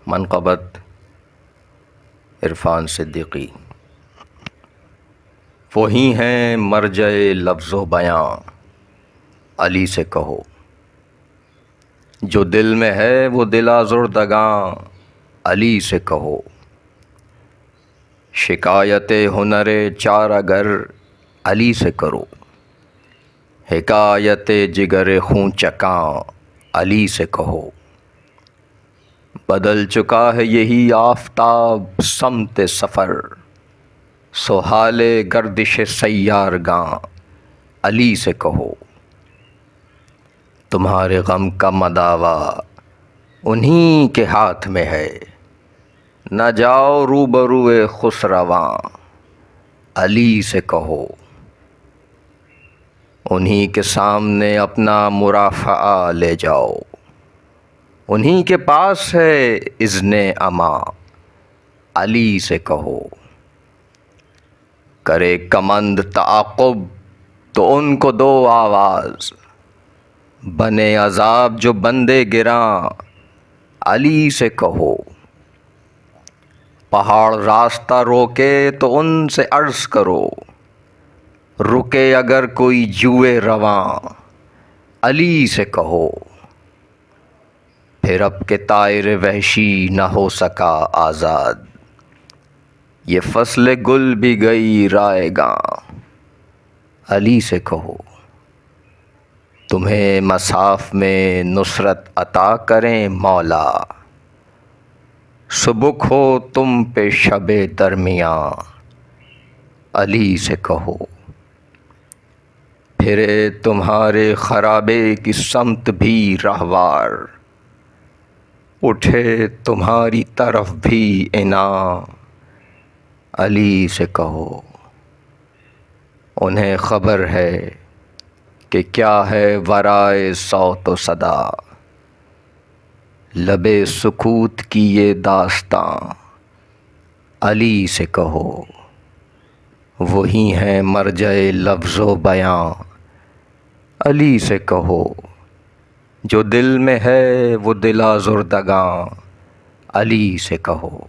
منقبت عرفان صدیقی۔ وہی ہیں مرجع لفظ و بیاں، علی سے کہو۔ جو دل میں ہے وہ دل آزردگاں، علی سے کہو۔ شکایت ہنر چار اگر علی سے کرو، حکایت جگر خون چکاں علی سے کہو۔ بدل چکا ہے یہی آفتاب سمت سفر، سو حال گردش سیارگاں علی سے کہو۔ تمہارے غم کا مداوا انہی کے ہاتھ میں ہے، نہ جاؤ روبرو خسرواں علی سے کہو۔ انہی کے سامنے اپنا مرافعہ لے جاؤ، انہی کے پاس ہے اذن امان علی سے کہو۔ کرے کمند تعاقب تو ان کو دو آواز، بنے عذاب جو بندے گراں علی سے کہو۔ پہاڑ راستہ روکے تو ان سے عرض کرو، رکے اگر کوئی جوئے رواں علی سے کہو۔ پھر اب کہ طائر وحشی نہ ہو سکا آزاد، یہ فصل گل بھی گئی رائے گاں علی سے کہو۔ تمہیں مصاف میں نصرت عطا کریں مولا، سبک ہو تم پہ شب درمیاں علی سے کہو۔ پھرے تمہارے خرابے کی سمت بھی رہوار، اٹھے تمہاری طرف بھی عناں علی سے کہو۔ انہیں خبر ہے کہ کیا ہے ورائے صوت و صدا، لبِ سکوت کی یہ داستاں علی سے کہو۔ وہی ہیں مرجع لفظ و بیاں، علی سے کہو۔ جو دل میں ہے وہ دل آزردگاں علی سے کہو۔